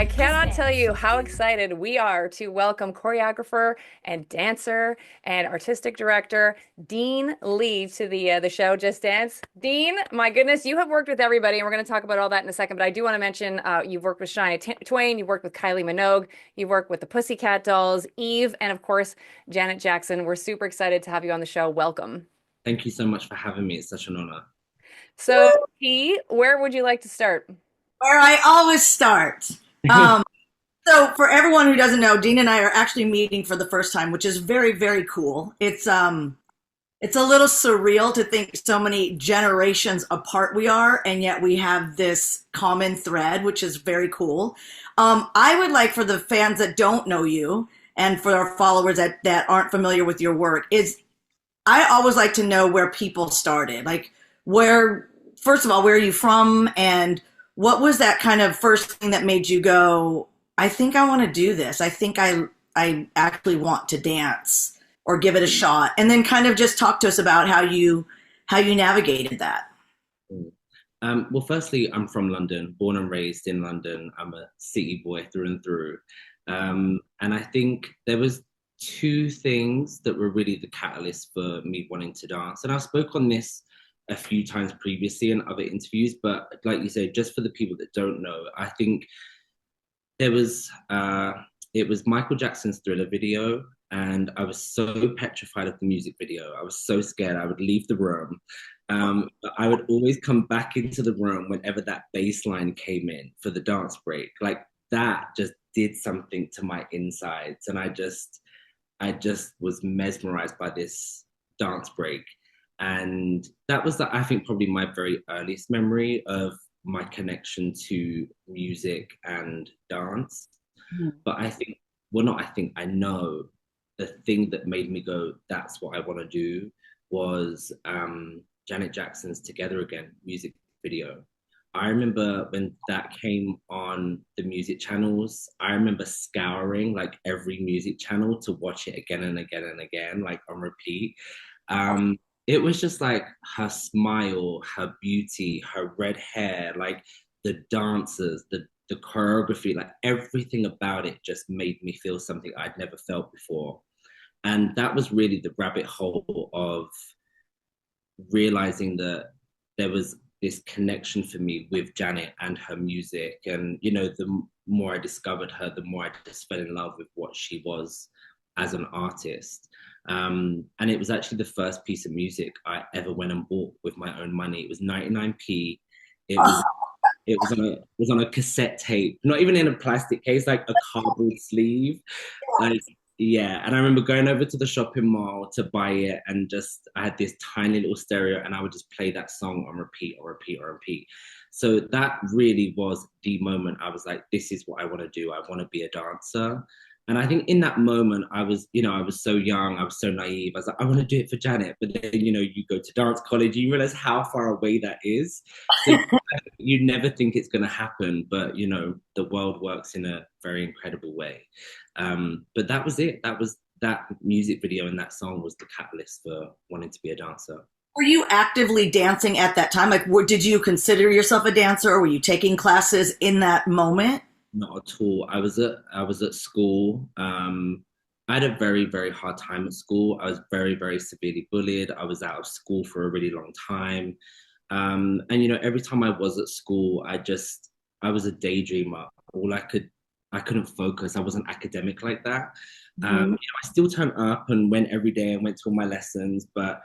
I cannot tell you how excited we are to welcome choreographer and dancer and artistic director Dean Lee to the show Just Dance. Dean, my goodness, you have worked with everybody, and we're going to talk about all that in a second. But I do want to mention you've worked with Shania Twain, you've worked with Kylie Minogue, you've worked with the Pussycat Dolls, Eve, and of course Janet Jackson. We're super excited to have you on the show. Welcome. Thank you so much for having me. It's such an honor. So, T, where would you like to start? Where I always start. Um, so for everyone who doesn't know, Dean and I are actually meeting for the first time, which is very, very cool. It's a little surreal to think so many generations apart we are, and yet we have this common thread, which is very cool. I would like for the fans that don't know you and for our followers that aren't familiar with your work is I always like to know where people started. Like where, first of all, where are you from and what was that kind of first thing that made you go, I think I want to do this. I actually want to dance or give it a shot. And then kind of just talk to us about how you navigated that. Well, firstly, I'm from London, born and raised in London. I'm a city boy through and through. And I think there was two things that were really the catalyst for me wanting to dance. And I spoke on this a few times previously in other interviews, but like you say, just for the people that don't know, I think there was it was Michael Jackson's Thriller video, and I was so petrified of the music video. I was so scared I would leave the room. But I would always come back into the room whenever that bass line came in for the dance break. Like that just did something to my insides, and I just was mesmerized by this dance break. And that was, I think, probably my very earliest memory of my connection to music and dance. But I think, well, not I think, I know the thing that made me go, that's what I want to do was Janet Jackson's Together Again music video. I remember when that came on the music channels, I remember scouring like every music channel to watch it again and again and again, like on repeat. It was just like her smile, her beauty, her red hair, like the dancers, the choreography, like everything about it just made me feel something I'd never felt before. And that was really the rabbit hole of realizing that there was this connection for me with Janet and her music. And, the more I discovered her, the more I just fell in love with what she was as an artist. And it was actually the first piece of music I ever went and bought with my own money. It was 99p. It was it was on a cassette tape, not even in a plastic case, like a cardboard sleeve. Like, yeah, and I remember going over to the shopping mall to buy it, and just I had this tiny little stereo, and I would just play that song on repeat, or repeat, or repeat. So that really was the moment I was like, this is what I want to do. I want to be a dancer. And I think in that moment, I was so young, I was so naive. I was like, I want to do it for Janet. But then, you go to dance college, you realize how far away that is. So you never think it's going to happen, but the world works in a very incredible way. But that was it. That music video and that song was the catalyst for wanting to be a dancer. Were you actively dancing at that time? Like, did you consider yourself a dancer or were you taking classes in that moment? Not at all. I was at school. I had a very, very hard time at school. I was very, very severely bullied. I was out of school for a really long time. And every time I was at school, I was a daydreamer. I couldn't focus. I wasn't academic like that. Mhm. I still turned up and went every day and went to all my lessons, but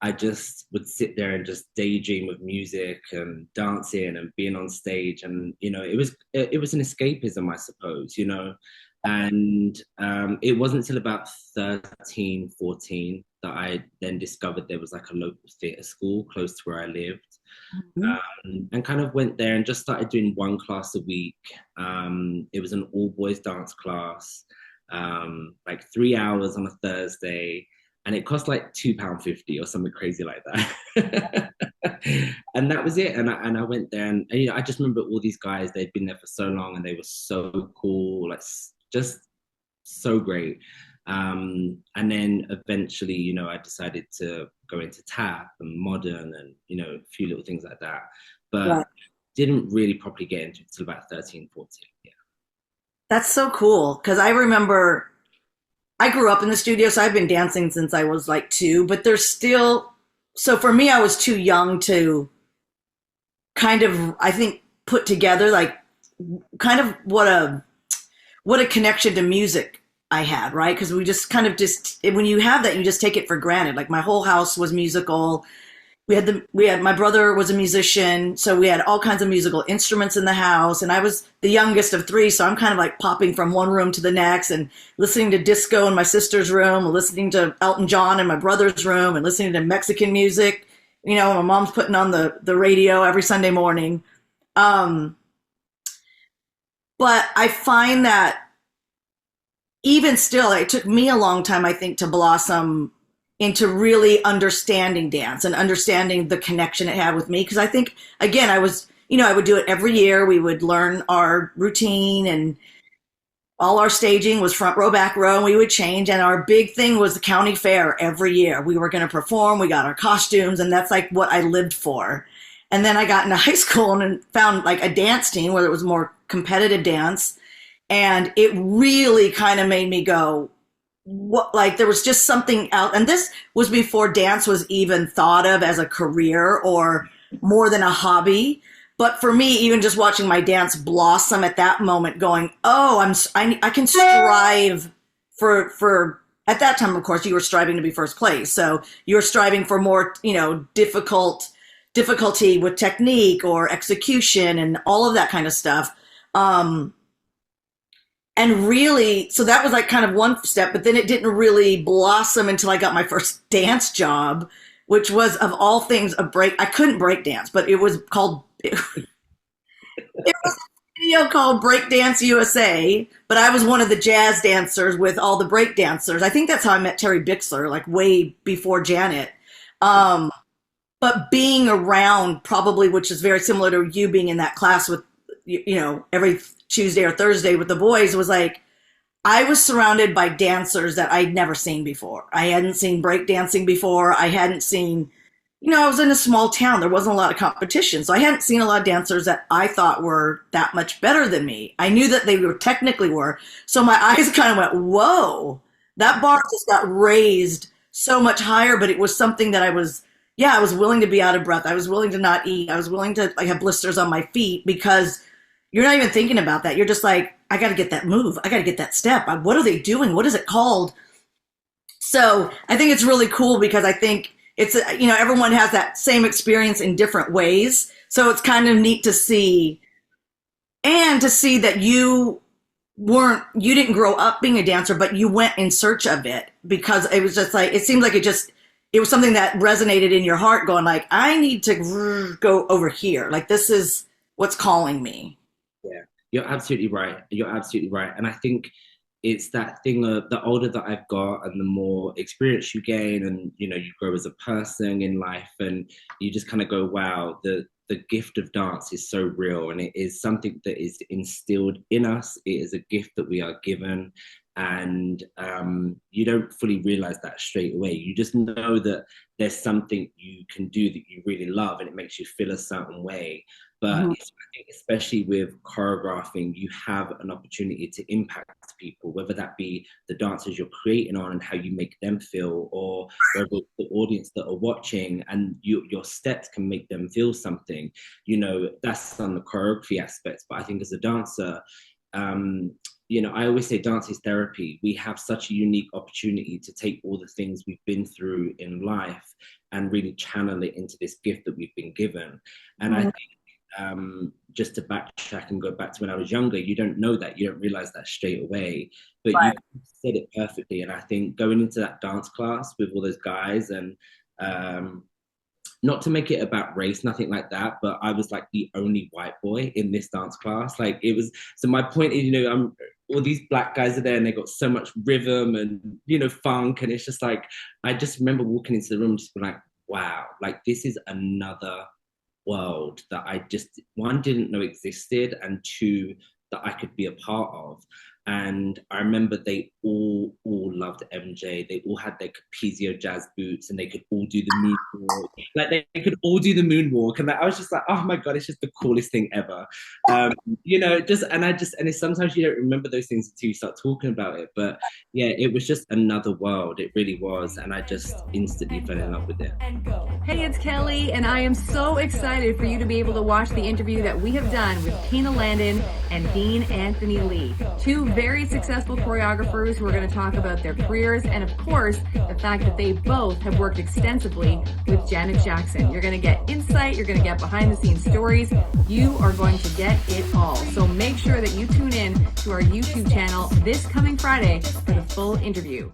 I just would sit there and just daydream of music and dancing and being on stage. And, it was an escapism, I suppose, And it wasn't until about 13, 14 that I then discovered there was like a local theatre school close to where I lived. Mhm. And kind of went there and just started doing one class a week. It was an all boys dance class, like 3 hours on a Thursday, and it cost like £2.50 or something crazy like that. And that was it. And I went there, and I just remember all these guys. They'd been there for so long, and they were so cool, like just so great. And then eventually, I decided to go into tap and modern and, a few little things like that. Right. But didn't really properly get into it until about 13, 14. Yeah. That's so cool because I remember I grew up in the studio, so I've been dancing since I was like 2, but there's still, so for me, I was too young to kind of, I think, put together like kind of what a connection to music I had, right? Because we just kind of just when you have that, you just take it for granted. Like my whole house was musical. We had my brother was a musician, so we had all kinds of musical instruments in the house, and I was the youngest of 3, so I'm kind of like popping from one room to the next and listening to disco in my sister's room, listening to Elton John in my brother's room, and listening to Mexican music. My mom's putting on the radio every Sunday morning. Um, but I find that even still, it took me a long time, I think, to blossom into really understanding dance and understanding the connection it had with me. Because I think, again, I would do it every year. We would learn our routine, and all our staging was front row, back row, and we would change. And our big thing was the county fair every year. We were going to perform, we got our costumes, and that's like what I lived for. And then I got into high school and found like a dance team where it was more competitive dance. And it really kind of made me go, what, like there was just something out. And this was before dance was even thought of as a career or more than a hobby. But for me, even just watching my dance blossom at that moment, going, oh, I can strive for at that time, of course, you were striving to be first place. So you were striving for more, difficulty with technique or execution and all of that kind of stuff. Um, and really, so that was like kind of one step, but then it didn't really blossom until I got my first dance job, which was of all things a break. I couldn't break dance, but it was called, it was a video called Break Dance USA, but I was one of the jazz dancers with all the break dancers. I think that's how I met Terry Bixler, like way before Janet. Um, but being around probably, which is very similar to you being in that class with, every Tuesday or Thursday with the boys, was like, I was surrounded by dancers that I'd never seen before. I hadn't seen break dancing before. I hadn't seen, I was in a small town. There wasn't a lot of competition. So I hadn't seen a lot of dancers that I thought were that much better than me. I knew that they were technically were. So my eyes kind of went, whoa, that bar just got raised so much higher. But it was something that I was willing to be out of breath. I was willing to not eat. I was willing to like have blisters on my feet because you're not even thinking about that. You're just like, I got to get that move. I got to get that step. What are they doing? What is it called? So I think it's really cool because I think it's, everyone has that same experience in different ways. So it's kind of neat to see, and to see that you didn't grow up being a dancer, but you went in search of it because it was just like, it seemed like it was something that resonated in your heart going like, I need to go over here. Like, this is what's calling me. Yeah, you're absolutely right. You're absolutely right. And I think it's that thing of the older that I've got and the more experience you gain and, you grow as a person in life and you just kind of go, wow, the gift of dance is so real and it is something that is instilled in us. It is a gift that we are given. And you don't fully realize that straight away. You just know that there's something you can do that you really love and it makes you feel a certain way. But Mhm. I think especially with choreographing, you have an opportunity to impact people, whether that be the dancers you're creating on and how you make them feel, or whether it's the audience that are watching and your steps can make them feel something. That's on the choreography aspects. But I think as a dancer, um, I always say dance is therapy. We have such a unique opportunity to take all the things we've been through in life and really channel it into this gift that we've been given. And I Mhm. think just to backtrack and go back to when I was younger, you don't know that, you don't realize that straight away, but you Right. said it perfectly. And I think going into that dance class with all those guys and um, not to make it about race, nothing like that, but I was like the only white boy in this dance class. Like it was, so my point is, all these black guys are there and they got so much rhythm and, funk. And it's just like, I just remember walking into the room, just being like, wow, like this is another world that I just, one, didn't know existed, and two, that I could be a part of. And I remember they all loved MJ. They all had their Capezio jazz boots, and they could all do the moonwalk. Like they could all do the moonwalk, and like, I was just like, oh my god, it's just the coolest thing ever. And sometimes you don't remember those things until you start talking about it. But yeah, it was just another world. It really was, and I just instantly fell in love with it. Hey, it's Kelly, and I am so excited for you to be able to watch the interview that we have done with Tina Landon and Dean Anthony Lee, two very successful choreographers who are going to talk about their careers and, of course, the fact that they both have worked extensively with Janet Jackson. You're going to get insight, you're going to get behind-the-scenes stories. You are going to get it all. So make sure that you tune in to our YouTube channel this coming Friday for the full interview.